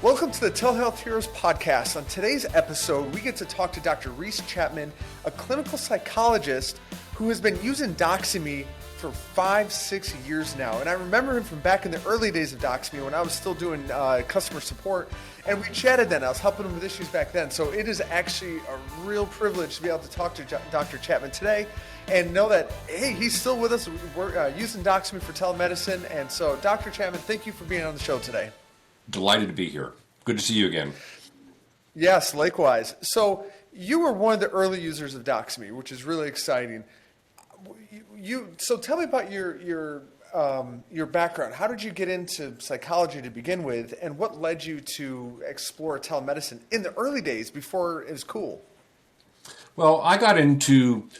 Welcome to the Telehealth Heroes podcast. On today's episode, we get to talk to Dr. Rees Chapman, a clinical psychologist who has been using Doxy for 5-6 years now. And I remember him from back in the early days of Doxy when I was still doing customer support. And we chatted then. I was helping him with issues back then. So it is actually a real privilege to be able to talk to Dr. Chapman today and know that, hey, he's still with us. We're using Doxy for telemedicine. And so, Dr. Chapman, thank you for being on the show today. Delighted to be here. Good to see you again. Yes, likewise. So you were one of the early users of Doxy, which is really exciting. So tell me about your background. How did you get into psychology to begin with, and what led you to explore telemedicine in the early days before it was cool? Well, I got into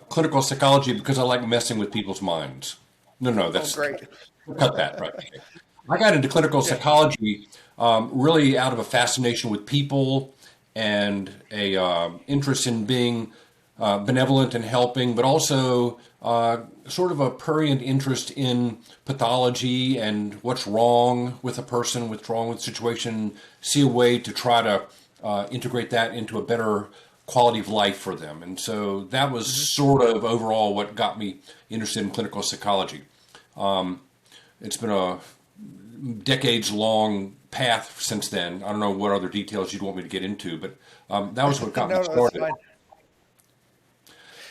clinical psychology because I like messing with people's minds. No, that's great. Cut that, right? Okay. I got into clinical psychology really out of a fascination with people and a interest in being benevolent and helping, but also sort of a prurient interest in pathology and what's wrong with a person, what's wrong with the situation, see a way to try to integrate that into a better quality of life for them. And so that was sort of overall what got me interested in clinical psychology. It's been a decades-long path since then. I don't know what other details you'd want me to get into, but that was what got me started.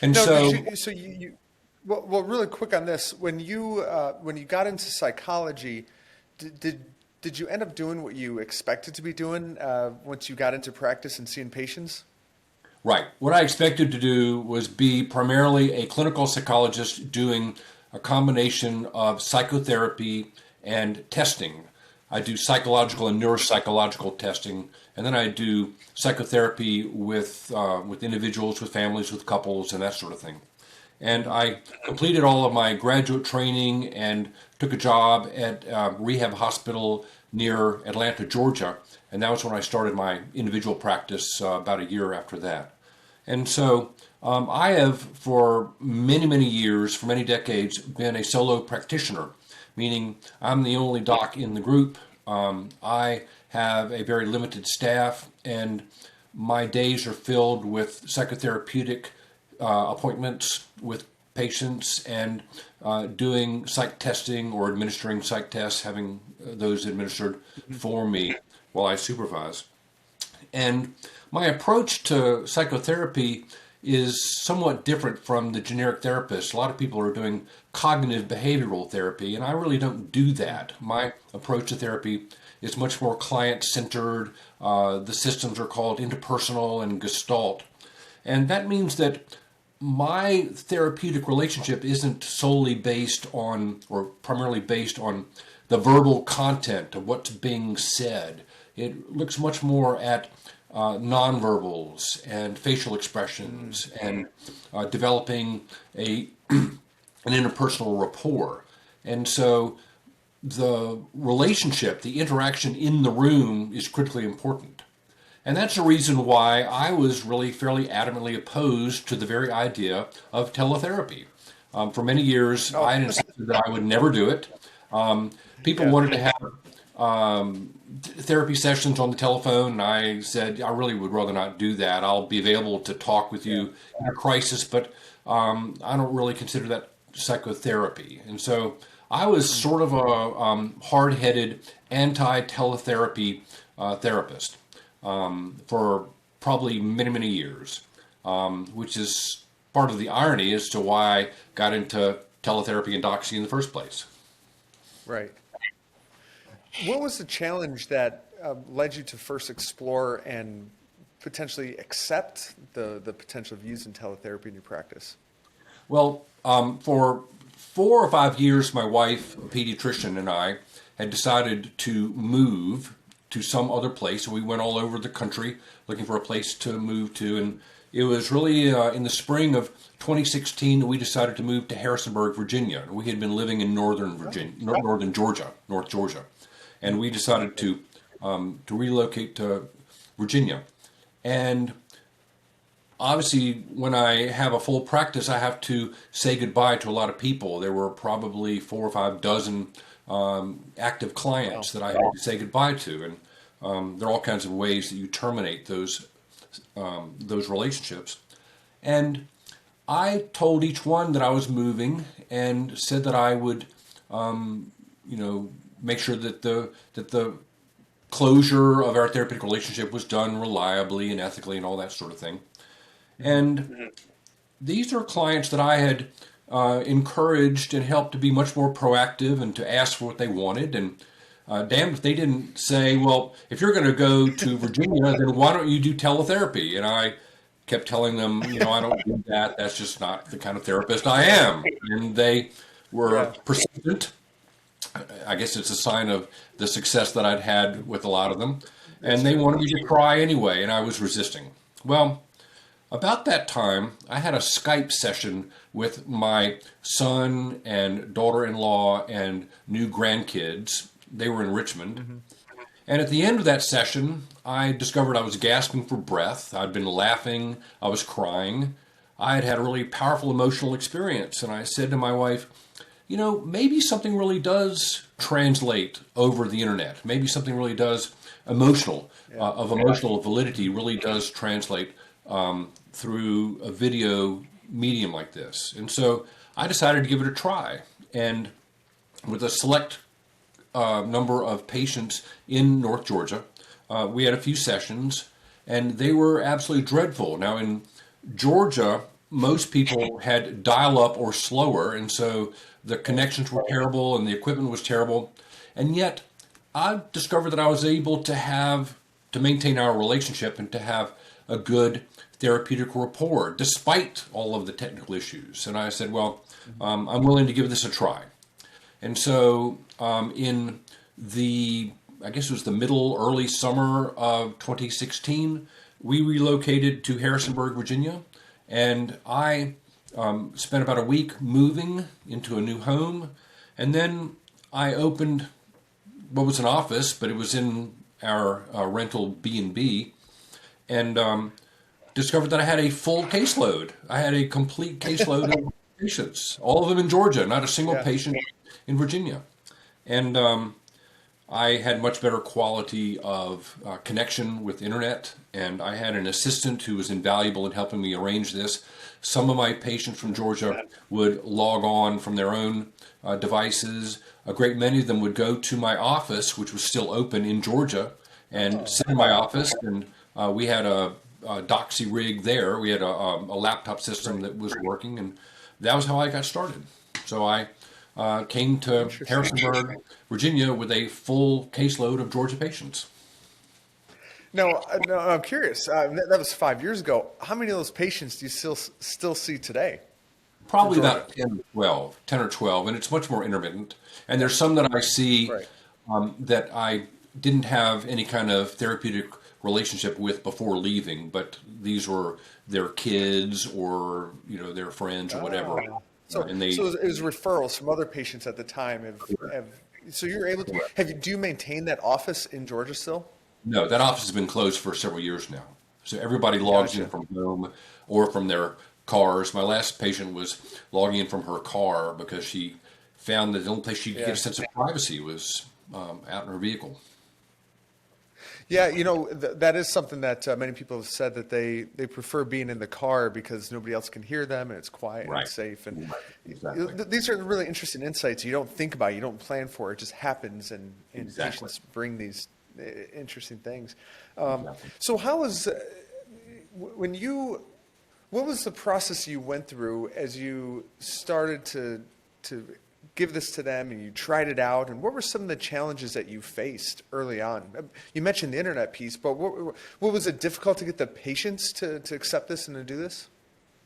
And well, really quick on this. When you got into psychology, did you end up doing what you expected to be doing once you got into practice and seeing patients? Right. What I expected to do was be primarily a clinical psychologist doing a combination of psychotherapy and testing. I do psychological and neuropsychological testing, and then I do psychotherapy with individuals, with families, with couples, and that sort of thing. And I completed all of my graduate training and took a job at a rehab hospital near Atlanta, Georgia, and that was when I started my individual practice about a year after that. And so I have, for many, many years, for many decades, been a solo practitioner, meaning I'm the only doc in the group. I have a very limited staff, and my days are filled with psychotherapeutic appointments with patients and doing psych testing or administering psych tests, having those administered for me while I supervise. And my approach to psychotherapy is somewhat different from the generic therapist. A lot of people are doing cognitive behavioral therapy, and I really don't do that. My approach to therapy is much more client-centered. The systems are called interpersonal and Gestalt. And that means that my therapeutic relationship isn't solely based on, or primarily based on, the verbal content of what's being said. It looks much more at nonverbals and facial expressions and developing an interpersonal rapport. And so the relationship, the interaction in the room is critically important. And that's the reason why I was really fairly adamantly opposed to the very idea of teletherapy. For many years, I had insisted that I would never do it. People wanted to have therapy sessions on the telephone, and I said, I really would rather not do that. I'll be available to talk with you in a crisis, but I don't really consider that psychotherapy. And so I was sort of a hard-headed anti-teletherapy therapist for probably many, many years, which is part of the irony as to why I got into teletherapy and Doxy in the first place. Right. What was the challenge that led you to first explore and potentially accept the potential of using teletherapy in your practice? Well, for 4 or 5 years, my wife, a pediatrician, and I had decided to move to some other place. We went all over the country looking for a place to move to, and it was really in the spring of 2016 that we decided to move to Harrisonburg, Virginia. We had been living in northern Georgia, North Georgia. And we decided to relocate to Virginia. And obviously, when I have a full practice, I have to say goodbye to a lot of people. There were probably 4 or 5 dozen active clients that I had to say goodbye to. And there are all kinds of ways that you terminate those relationships. And I told each one that I was moving and said that I would, make sure that the closure of our therapeutic relationship was done reliably and ethically and all that sort of thing. And these are clients that I had encouraged and helped to be much more proactive and to ask for what they wanted. And damned if they didn't say, well, if you're going to go to Virginia, then why don't you do teletherapy? And I kept telling them, I don't do that. That's just not the kind of therapist I am. And they were persistent. I guess it's a sign of the success that I'd had with a lot of them. And they wanted me to try anyway, and I was resisting. Well, about that time, I had a Skype session with my son and daughter-in-law and new grandkids. They were in Richmond. Mm-hmm. And at the end of that session, I discovered I was gasping for breath. I'd been laughing. I was crying. I had had a really powerful emotional experience. And I said to my wife, maybe something really does translate over the internet. Maybe something really does emotional validity really does translate through a video medium like this. And so I decided to give it a try. And with a select number of patients in North Georgia, we had a few sessions, and they were absolutely dreadful. Now, in Georgia, most people had dial-up or slower, and so the connections were terrible and the equipment was terrible. And yet, I discovered that I was able to maintain our relationship and to have a good therapeutic rapport, despite all of the technical issues. And I said, well, I'm willing to give this a try. And so in I guess it was the early summer of 2016, we relocated to Harrisonburg, Virginia. And I spent about a week moving into a new home. And then I opened what was an office, but it was in our rental B&B, and discovered that I had a full caseload. I had a complete caseload of patients, all of them in Georgia, not a single patient in Virginia. And I had much better quality of connection with the internet, and I had an assistant who was invaluable in helping me arrange this. Some of my patients from Georgia would log on from their own devices. A great many of them would go to my office, which was still open in Georgia, and sit in my office. And we had a Doxy rig there. We had a laptop system that was working, and that was how I got started. So I came to Harrisonburg, Virginia, with a full caseload of Georgia patients. No, I'm curious. That was 5 years ago. How many of those patients do you still see today? Probably about 10 or 12, and it's much more intermittent. And there's some that I see that I didn't have any kind of therapeutic relationship with before leaving, but these were their kids or their friends or whatever. So it was referrals from other patients at the time. So you're able to do you maintain that office in Georgia still? No, that office has been closed for several years now. So everybody logs in from home or from their cars. My last patient was logging in from her car because she found that the only place she could get a sense of privacy was out in her vehicle. Yeah, that is something that many people have said, that they prefer being in the car because nobody else can hear them and it's quiet and safe. And these are really interesting insights you don't think about, you don't plan for. It just happens, and patients bring these interesting things. So how was what was the process you went through as you started to give this to them and you tried it out, and what were some of the challenges that you faced early on? You mentioned the internet piece, but what was it difficult to get the patients to accept this and to do this?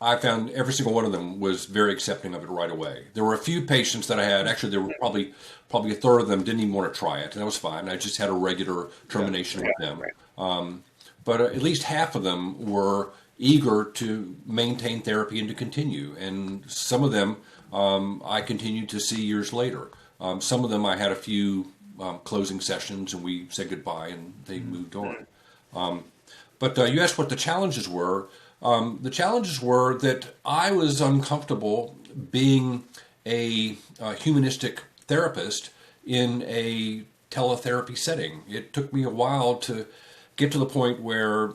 I found every single one of them was very accepting of it right away. There were a few patients that I had, actually there were probably a third of them didn't even want to try it, and that was fine. I just had a regular termination with them. But at least half of them were eager to maintain therapy and to continue, and some of them I continued to see years later. Some of them I had a few closing sessions and we said goodbye and they moved on. But you asked what the challenges were. The challenges were that I was uncomfortable being a humanistic therapist in a teletherapy setting. It took me a while to get to the point where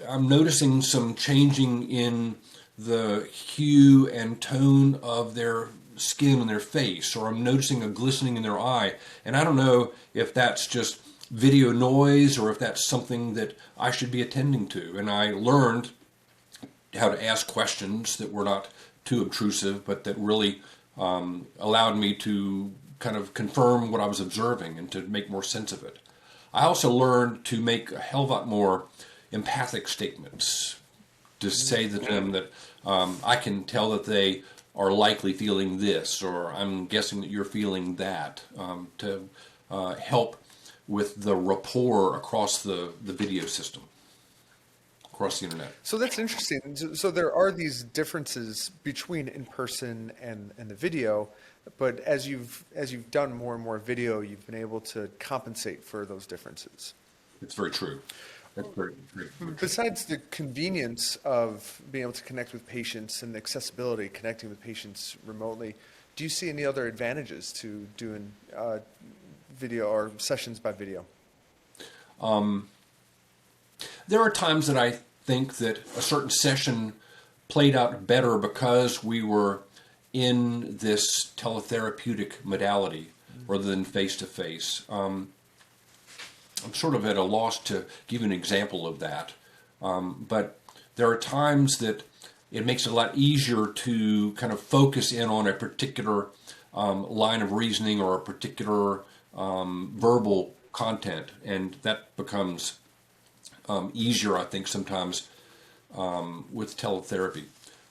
I'm noticing some changing in the hue and tone of their skin and their face, or I'm noticing a glistening in their eye. And I don't know if that's just video noise or if that's something that I should be attending to. And I learned how to ask questions that were not too obtrusive, but that really allowed me to kind of confirm what I was observing and to make more sense of it. I also learned to make a hell of a lot more empathic statements, to say to them that I can tell that they are likely feeling this, or I'm guessing that you're feeling that, to help with the rapport across the video system, across the internet. So that's interesting. So there are these differences between in-person and the video, but as you've done more and more video, you've been able to compensate for those differences. It's very true. That's very true. Besides the convenience of being able to connect with patients and the accessibility, connecting with patients remotely, do you see any other advantages to doing video or sessions by video? There are times that I think that a certain session played out better because we were in this teletherapeutic modality rather than face-to-face. I'm sort of at a loss to give you an example of that, but there are times that it makes it a lot easier to kind of focus in on a particular line of reasoning or a particular verbal content, and that becomes easier, I think, sometimes with teletherapy.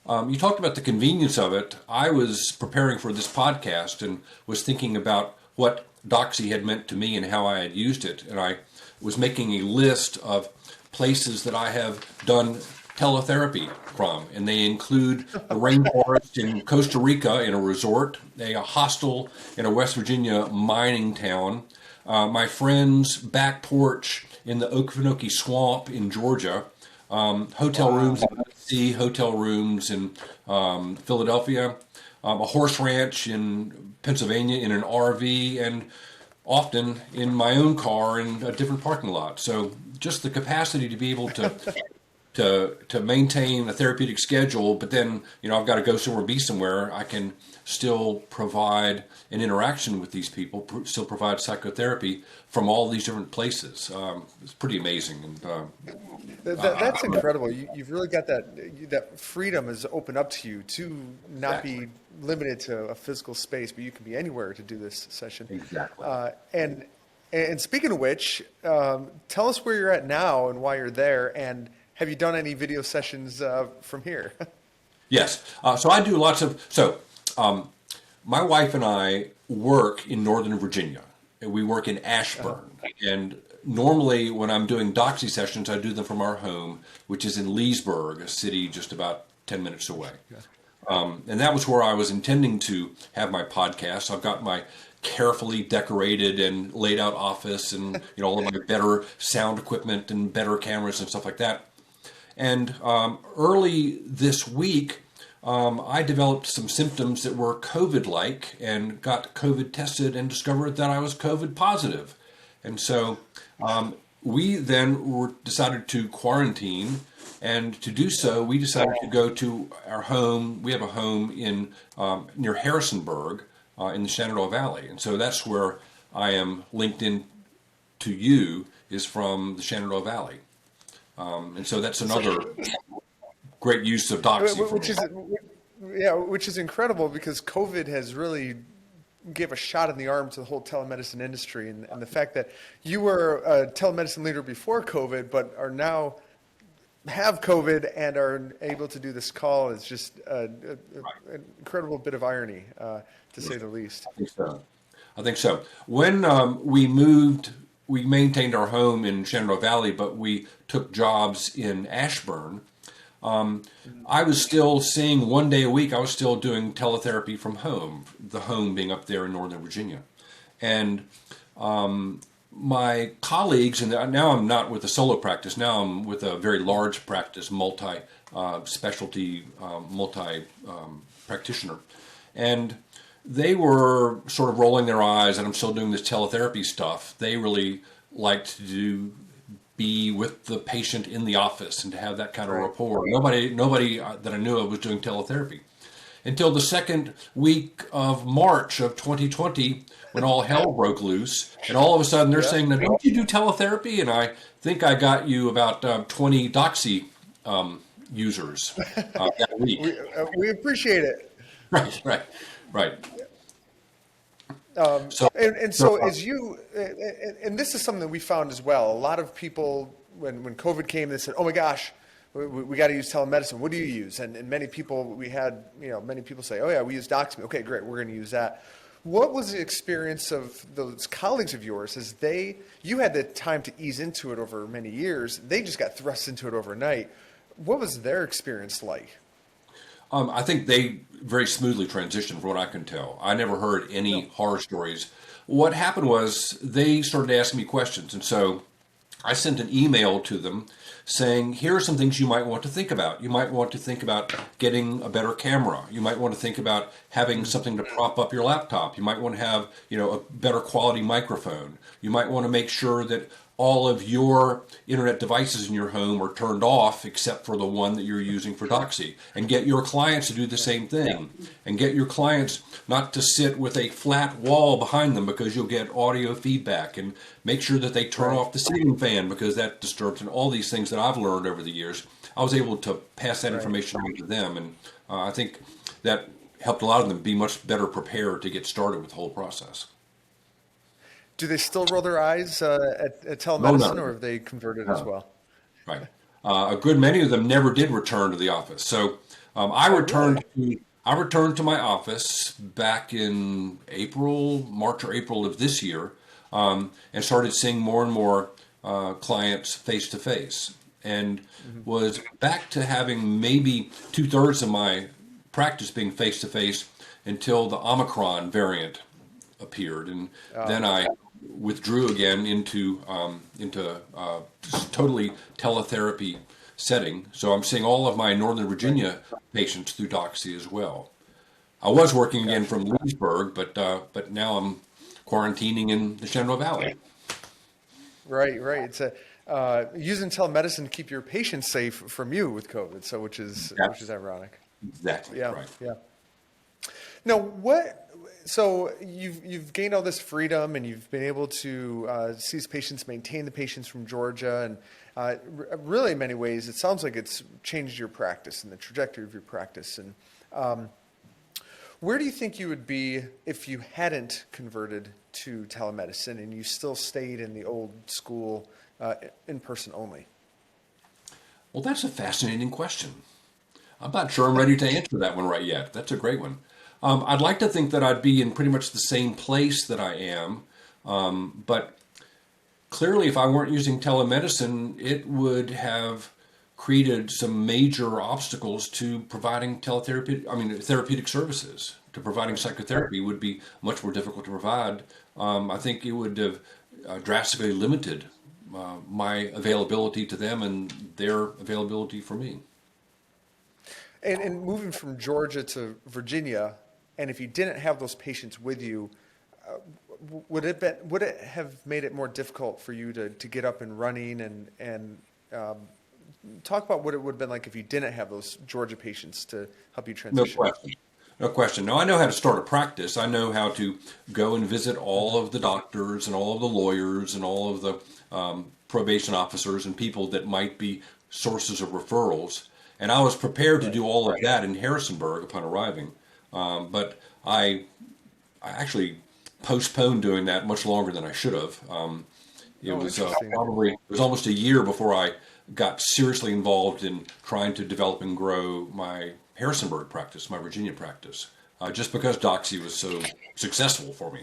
You talked about the convenience of it. I was preparing for this podcast and was thinking about what Doxy had meant to me and how I had used it, and I was making a list of places that I have done teletherapy from, and they include the rainforest in Costa Rica in a resort, a hostel in a West Virginia mining town, my friend's back porch in the Okefenokee Swamp in Georgia, hotel rooms in D.C., hotel rooms in Philadelphia, a horse ranch in Pennsylvania in an RV, and often in my own car in a different parking lot. So just the capacity to be able to maintain a therapeutic schedule, but then, I've got to go somewhere, be somewhere, I can still provide an interaction with these people, still provide psychotherapy from all these different places. It's pretty amazing. And that's incredible. You've really got that freedom is opened up to you to not be limited to a physical space, but you can be anywhere to do this session. Exactly. And speaking of which, tell us where you're at now and why you're there, and have you done any video sessions from here? Yes. So I do lots of... my wife and I work in Northern Virginia. We work in Ashburn. And normally when I'm doing Doxy sessions, I do them from our home, which is in Leesburg, a city just about 10 minutes away. And that was where I was intending to have my podcast. I've got my carefully decorated and laid out office and all of my better sound equipment and better cameras and stuff like that. And early this week, I developed some symptoms that were COVID-like and got COVID tested and discovered that I was COVID positive. And so we then decided to quarantine, and to do so, we decided to go to our home. We have a home in near Harrisonburg in the Shenandoah Valley. And so that's where I am linked in to you, is from the Shenandoah Valley. And so that's another great use of Doxy for me. Which is incredible, because COVID has really gave a shot in the arm to the whole telemedicine industry, and the fact that you were a telemedicine leader before COVID, but are now have COVID and are able to do this call is just an incredible bit of irony, to say the least. I think so. When we moved, we maintained our home in Shenandoah Valley, but we took jobs in Ashburn. I was still seeing 1 day a week. I was still doing teletherapy from home, the home being up there in Northern Virginia. And my colleagues, and now I'm not with a solo practice, now I'm with a very large practice, multi-specialty, multi-practitioner. And they were sort of rolling their eyes that I'm still doing this teletherapy stuff. They really liked to be with the patient in the office and to have that kind of rapport. Nobody that I knew of was doing teletherapy until the second week of March of 2020, when all hell broke loose, and all of a sudden they're saying, "Now, don't you do teletherapy?" And I think I got you about 20 Doxy users that week. We appreciate it. Right. So as you, and this is something that we found as well. A lot of people, when COVID came, they said, "Oh my gosh, we got to use telemedicine. What do you use?" And many people, many people say, "Oh yeah, we use Doxy." Okay, great, we're going to use that. What was the experience of those colleagues of yours as you had the time to ease into it over many years. They just got thrust into it overnight. What was their experience like? I think they very smoothly transitioned from what I can tell. I never heard any horror stories. What happened was they started asking me questions. And so I sent an email to them saying, here are some things you might want to think about. You might want to think about getting a better camera. You might want to think about having something to prop up your laptop. You might want to have, a better quality microphone. You might want to make sure that all of your internet devices in your home are turned off except for the one that you're using for Doxy, and get your clients to do the same thing, and get your clients not to sit with a flat wall behind them because you'll get audio feedback, and make sure that they turn off the ceiling fan because that disturbs, and all these things that I've learned over the years. I was able to pass that information on to them, and I think that helped a lot of them be much better prepared to get started with the whole process. Do they still roll their eyes at telemedicine, No. or have they converted as well? Right. A good many of them never did return to the office. So I returned to my office back in March or April of this year, and started seeing more and more clients face to face, and was back to having maybe 2/3 of my practice being face to face until the Omicron variant appeared, and then I withdrew again into totally teletherapy setting. So I'm seeing all of my Northern Virginia patients through Doxy as well. I was working again from Leesburg, but now I'm quarantining in the Shenandoah Valley. Right. It's using telemedicine to keep your patients safe from you with COVID. So which is ironic. Exactly. Yeah. Right. Yeah. Now, so you've gained all this freedom, and you've been able to see these patients, maintain the patients from Georgia, and really in many ways, it sounds like it's changed your practice and the trajectory of your practice. And where do you think you would be if you hadn't converted to telemedicine and you still stayed in the old school in person only? Well, that's a fascinating question. I'm not sure I'm ready to answer that one right yet. That's a great one. I'd like to think that I'd be in pretty much the same place that I am, but clearly if I weren't using telemedicine, it would have created some major obstacles to providing therapeutic services. To providing psychotherapy would be much more difficult to provide. I think it would have drastically limited my availability to them and their availability for me. And moving from Georgia to Virginia, and if you didn't have those patients with you, would it have made it more difficult for you to get up and running, and talk about what it would have been like if you didn't have those Georgia patients to help you transition? No question. No, I know how to start a practice. I know how to go and visit all of the doctors and all of the lawyers and all of the probation officers and people that might be sources of referrals. And I was prepared to do all of that in Harrisonburg upon arriving. But I actually postponed doing that much longer than I should have. It was almost a year before I got seriously involved in trying to develop and grow my Harrisonburg practice, my Virginia practice, just because Doxy was so successful for me.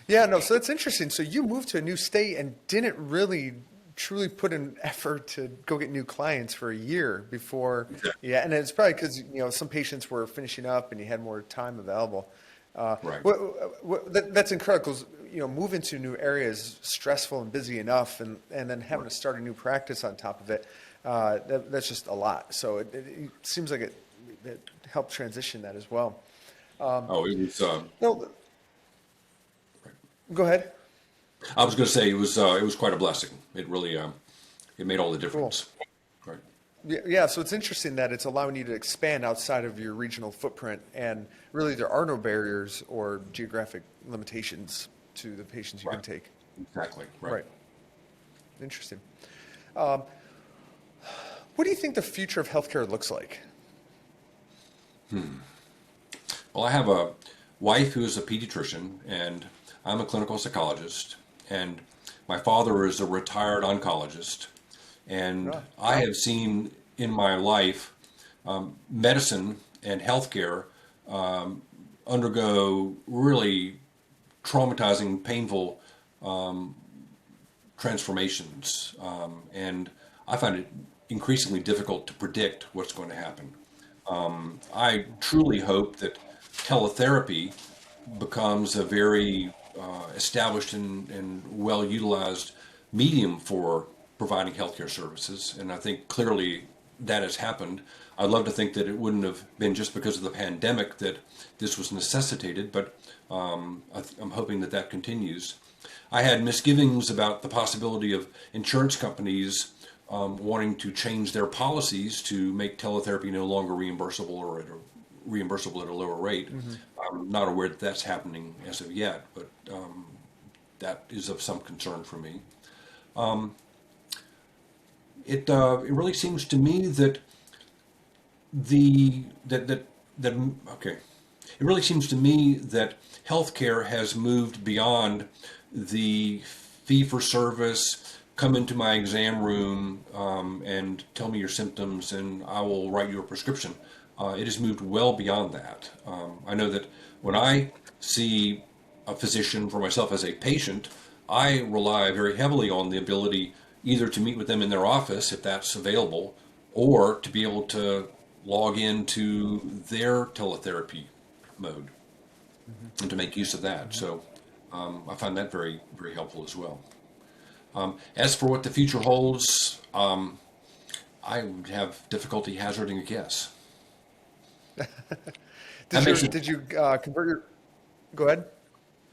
Yeah, no, so that's interesting. So you moved to a new state and didn't really truly put in effort to go get new clients for a year before. Yeah, and it's probably because some patients were finishing up and you had more time available. Right. That's incredible because moving to a new area is stressful and busy enough, and then having to start a new practice on top of it, that's just a lot. So it seems like it helped transition that as well. Oh, it was. No, go ahead. I was going to say it was quite a blessing. It really it made all the Cool. difference. Right. Yeah, so it's interesting that it's allowing you to expand outside of your regional footprint, and really there are no barriers or geographic limitations to the patients you can Right. take. Exactly. Right. Right. Interesting. Um, what do you think the future of healthcare looks like? Well, I have a wife who is a pediatrician, and I'm a clinical psychologist, and my father is a retired oncologist, and Ah, I have seen in my life medicine and healthcare undergo really traumatizing, painful transformations, and I find it increasingly difficult to predict what's going to happen. I truly hope that teletherapy becomes a very established and well utilized medium for providing healthcare services. And I think clearly that has happened. I'd love to think that it wouldn't have been just because of the pandemic that this was necessitated, but I'm hoping that that continues. I had misgivings about the possibility of insurance companies wanting to change their policies to make teletherapy no longer reimbursable or reimbursable at a lower rate. I'm not aware that that's happening as of yet, but that is of some concern for me. It really seems to me that the that that that okay. It really seems to me that healthcare has moved beyond the fee for service. Come into my exam room and tell me your symptoms, and I will write you a prescription. It has moved well beyond that. I know that when I see a physician for myself as a patient, I rely very heavily on the ability either to meet with them in their office, if that's available, or to be able to log into their teletherapy mode and to make use of that. So I find that very, very helpful as well. As for what the future holds, I would have difficulty hazarding a guess. That makes it Did you convert your? Go ahead.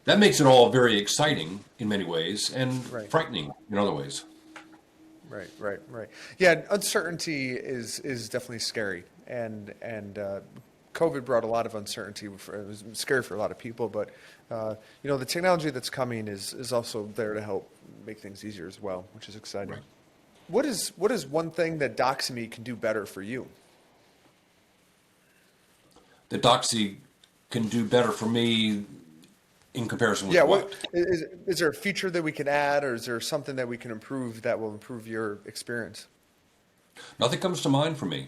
that makes it all very exciting in many ways and Right. frightening in other ways. Right. Yeah, uncertainty is definitely scary, and COVID brought a lot of uncertainty. It was scary for a lot of people, but the technology that's coming is also there to help make things easier as well, which is exciting. Right. What is one thing that Doxy can do better for you? The Doxy can do better for me in comparison with Yeah, what? is there a feature that we can add, or is there something that we can improve that will improve your experience? Nothing comes to mind for me.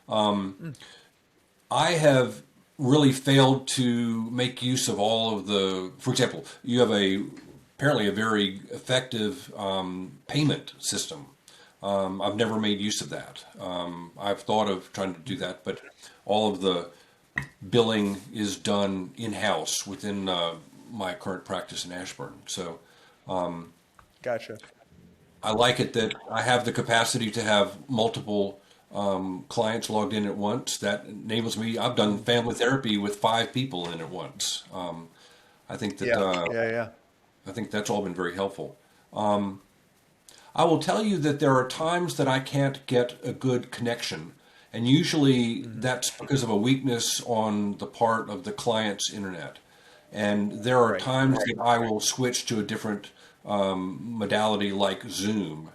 I have really failed to make use of all of the, for example, you have apparently a very effective payment system. I've never made use of that. I've thought of trying to do that, but all of the billing is done in-house within my current practice in Ashburn. So Gotcha. I like it that I have the capacity to have multiple clients logged in at once. That enables me. I've done family therapy with 5 people in at once. I think that Yeah. I think that's all been very helpful. I will tell you that there are times that I can't get a good connection, and usually that's because of a weakness on the part of the client's internet. And there are Right. times that I will switch to a different modality like Zoom.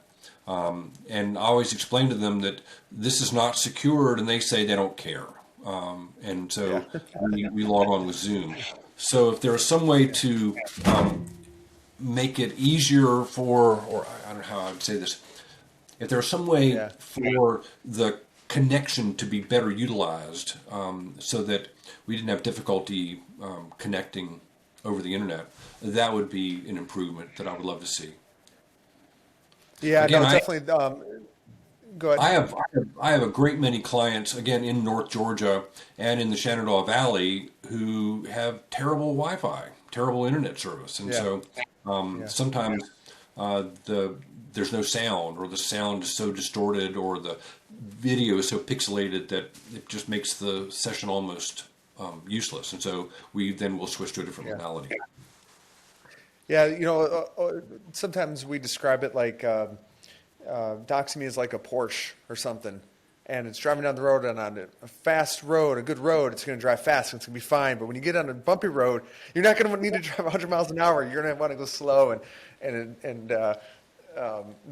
And I always explain to them that this is not secured, and they say they don't care. And so we log on with Zoom. So if there is some way to make it easier or I don't know how I would say this, if there's some way Yeah. for the connection to be better utilized so that we didn't have difficulty connecting over the internet, that would be an improvement that I would love to see. Yeah, Again, no, definitely. Go ahead. I have a great many clients again in North Georgia and in the Shenandoah Valley who have terrible Wi-Fi, terrible internet service, and Yeah. so Yeah. sometimes there's no sound, or the sound is so distorted, or the video is so pixelated that it just makes the session almost useless. And so we then will switch to a different modality. Yeah, sometimes we describe it like Doxy is like a Porsche or something, and it's driving down the road, and on a fast road, a good road, it's going to drive fast, and it's going to be fine. But when you get on a bumpy road, you're not going to need to drive 100 miles an hour. You're going to want to go slow,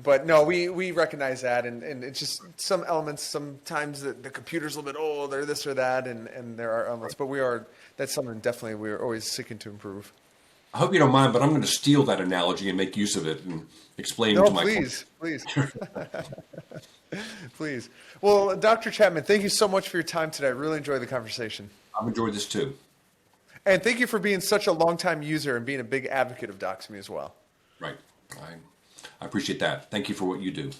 but no, we recognize that, and it's just some elements. Sometimes the computer's a little bit old, or this or that, and there are elements. But that's something definitely we're always seeking to improve. I hope you don't mind, but I'm going to steal that analogy and make use of it and explain to my please. Please. Well, Dr. Chapman, thank you so much for your time today. I really enjoyed the conversation. I've enjoyed this too. And thank you for being such a long-time user and being a big advocate of Doxy as well. Right. I appreciate that. Thank you for what you do.